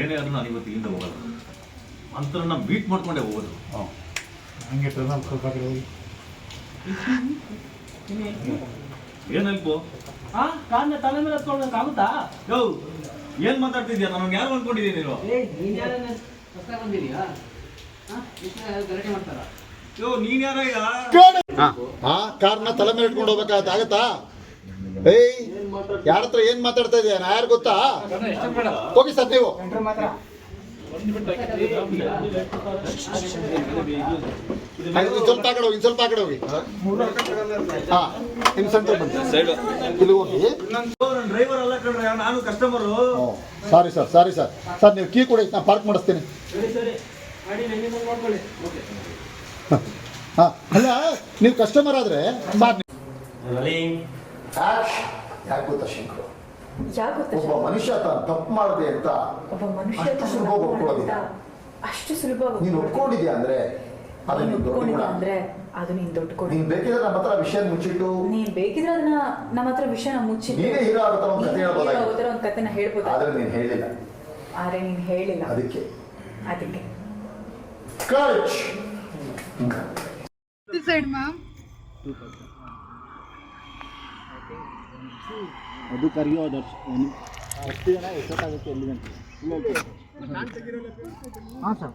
ಏನೇ ಆದ್ರೂ ನಾನು ಇವತ್ತು ಇಲ್ಲಿಂದ ಹೋಗೋದು ಅಂತರನ್ನ ಮೀಟ್ ಮಾಡ್ಕೊಂಡೆ ಹೋಗೋದು. ಹಂಗೆ ಟರ್ನಲ್ ಸ್ವಲ್ಪ ಕಡೆ ಹೋಗಿ ಏನಲ್ಪು ಕಾರಣ ತಲೆ ಮೇಲೆ ಹತ್ಕೊಳ್ಬೇಕಾಗುತ್ತಾ? ಯೋ ಏನ್ ಮಾತಾಡ್ತಿದ್ಯಾ? ನಾನು ಯಾರು ಅನ್ಕೊಂಡಿದ್ದೀನಿ ನೀನು? ಯೋ ನೀನ್ ಯಾರ ಈಗ? ಕಾರ್ನ ತಲೆ ಮೇಲೆ ಇಟ್ಕೊಂಡು ಹೋಗ್ಬೇಕಾಗತ್ತಾ? ಏಯ್ ಯಾರ ಹತ್ರ ಏನ್ ಮಾತಾಡ್ತಾ ಇದೆಯಾ? ನಾ ಯಾರು ಗೊತ್ತಾ? ಹೋಗಿ ಸರ್ ನೀವು. ಸ್ವಲ್ಪ ಆ ಕಡೆ ಹೋಗಿ, ಸ್ವಲ್ಪ ಆ ಕಡೆ ಹೋಗಿ. ಹಾ ನಿಮ್ ಸೆಂಟರ್ ಬಂತು ಇಲ್ಲಿ ಹೋಗಿ. ಡ್ರೈವರ್ ಅಲ್ಲ ಕಣ್ರೆ, ನಾನು customer. Sorry sir, sorry sir. Sir ನೀವು ಕೀ ಕೊಡಿ, ನಾನು ಪಾರ್ಕ್ ಮಾಡಿಸ್ತೀನಿ. ಹಾ ಅಲ್ಲ, ನೀವು ಕಸ್ಟಮರ್ ಆದ್ರೆ ಸರ್ ಯಾಕೆ ಗೊತ್ತಾ ಶಂಕರು, ಒಬ್ಬ ಮನುಷ್ಯ ತಾನು ತಪ್ಪು ಮಾಡಿದೆ ಅಂತ ಅಷ್ಟು ಸುಲಭ ಒಪ್ಕೊಳ್ಳೋದಿಲ್ಲ. ಅಷ್ಟು ಸುಲಭ ನೀನು ಒಪ್ಕೊಂಡಿದ್ಯಾ ಅಂದ್ರೆ ಅದು ನೀನು ದೊಡ್ಡ ಗುಣ. ಅದು ನೀನ್ ದೊಡ್ಡ ಕೊಡು. ನೀನ್ ಬೇಕಿದ್ರೆ ನಮ್ಮ ಹತ್ರ ವಿಷಯ ಮುಚ್ಚಿಟ್ಟು, ನೀನ್ ಬೇಕಿದ್ರೆ ಅದನ್ನ ನಮ್ಮ ಹತ್ರ ವಿಷಯನ ಮುಚ್ಚಿಟ್ಟು ನೀನೇ ಹೀರೋ ಆಗೋ ತರ ಒಂದು ಕಥೆ ಹೇಳ್ಬೋದಾಗಿತ್ತು. ಒಂದು ಕಥೆನ ಹೇಳ್ಬೋದು. ಆದ್ರೆ ನೀನ್ ಹೇಳಿಲ್ಲ. ಆದ್ರೆ ನೀನ್ ಹೇಳಿಲ್ಲ. ಅದಕ್ಕೆ This side, ma'am. ಅದು ಕರಿಯೋ ಅಷ್ಟು ಜನ ಎಷ್ಟೊತ್ತಾಗುತ್ತೆ ಎಲ್ಲಿ ಗಂಟೆ? ಹಾಂ ಸರ್.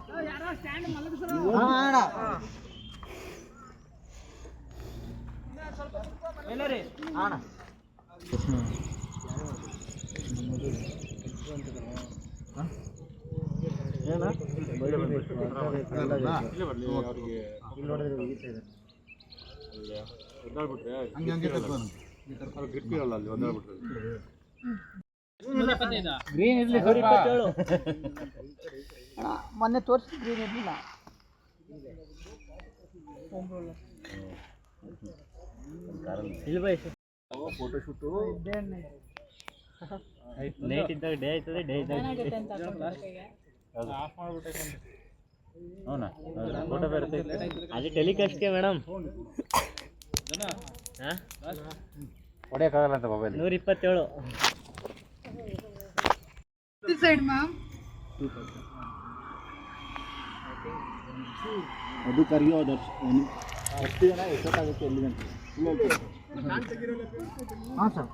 ಗ್ರೀನ್ ಇರ್ಲಿ, ಮೊನ್ನೆ ತೋರಿಸಿ ಗ್ರೀನ್ ಇರ್ಲಿಲ್ಲ. ಫೋಟೋ ಶೂಟು ನೈಟ್ ಇದ್ದಾಗ ಡೇ ಆಯ್ತದೆ, ಡೇ ಇದ್ದಾಗ అవునా ఫోటో పెడితే అది టెలికాస్ట్కే madam ಹೊಡೆಯೋಕ್ಕಾಗಲ್ಲಂತ mobile 127 This side, ma'am. ಅದು ಕರಿಯೋ ಅಷ್ಟು ಜನ ಎಷ್ಟೊತ್ತಾಗುತ್ತೆ ಎಲ್ಲಿ ಗಂಟೆ? ಹಾಂ ಸರ್.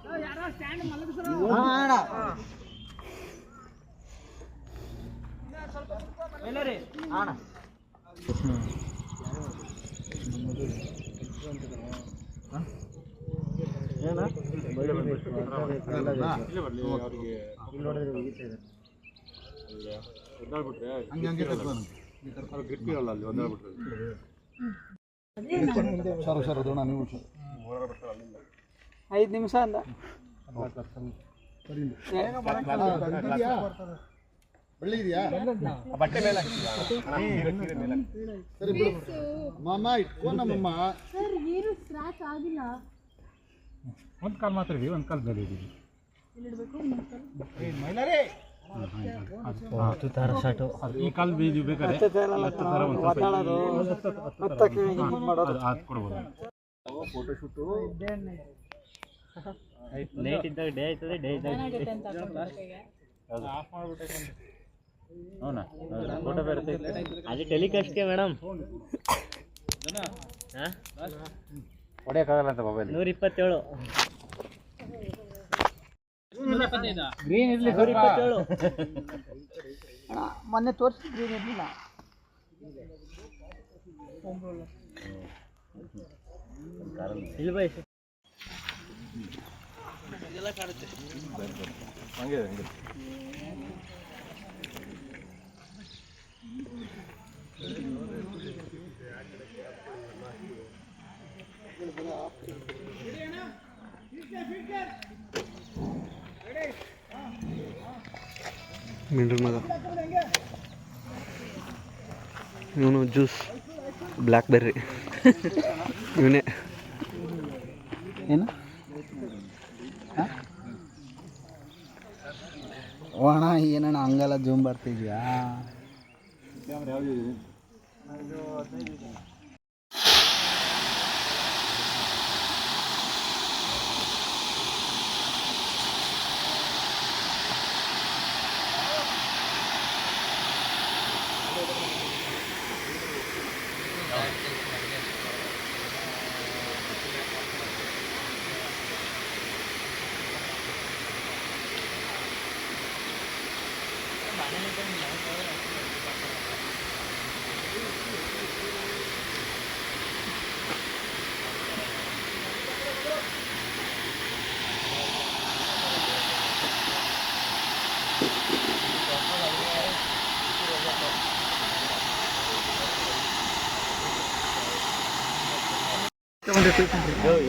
ಐದು ನಿಮಿಷ ಅಂದ. ಒಳ್ಳೆ ಇದೆಯಾ ಬಟ್ಟೆ ಮೇಲೆ ಸರಿ ಬಿಡು ಮಾಮ, ಇಟ್ಕೊಂಡಮ್ಮ. ಸರ್ ಏನು ಸ್ಕ್ರಾಚ್ ಆಗಿಲ್ಲ. ಒಂದು ಕಾಲ್ ಮಾತ್ರ ಇದೀವಿ, ಒಂದು ಕಾಲ್ ಬೇರೆ ಇದೀವಿ. ಈ ಕಾಲ್ ಬೀಜು ಬೇಕಾದ್ರೆ ಕೊಡ್ಬೋದು. ಫೋಟೋ ಶೂಟು ನೈಟ್ ಇದ್ದಾಗ ಡೇ ಆಯ್ತದೆ, ಡೇ ಇದ್ದಾಗ అవునా ఫోటో పెడితే అది టెలికాస్ట్కే మేడం ಹೊಡೆಯೋಕ್ಕಾಗಲ್ಲಂತ ಮೊಬೈಲ್ 127 ಗ್ರೀನ್ ಇರ್ಲಿ, 127 ಮೊನ್ನೆ ತೋರಿಸಿ ಗ್ರೀನ್ ಇರಲಿಲ್ಲ. ಇಲ್ಲಿ ಬೈ ಎಲ್ಲ ಕಾಣುತ್ತೆ ಹಂಗೆ ಹಂಗೆ. ಮಿಂಡ್ರ ಮಗ ಇವನು ಜ್ಯೂಸ್ ಬ್ಲ್ಯಾಕ್ಬೆರ್ರಿ ಇವನೇ ಏನು ಒಣ ಏನಣ್ಣ ಹಂಗೆಲ್ಲ ಜೂಮ್ ಬರ್ತಿದ್ಯಾ?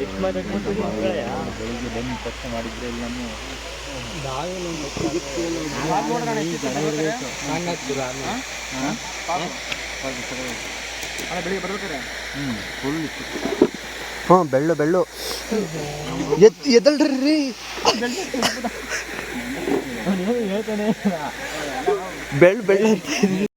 ಎಷ್ಟು ಮಾತಾಡ್ಕೊಂಡು ಬೆಳಿಗ್ಗೆ ಬಂದು ತಕ್ಷಣ ಮಾಡಿದ್ರೆ ಇಲ್ಲ ಹಾಂ ಬೆಳ್ಳು ಬೆಳ್ಳು ಎದ್ದಲ್ರಿ ಹೇಳ್ತಾನೆ ಬೆಳ್ಳು ಬೆಳ್ಳು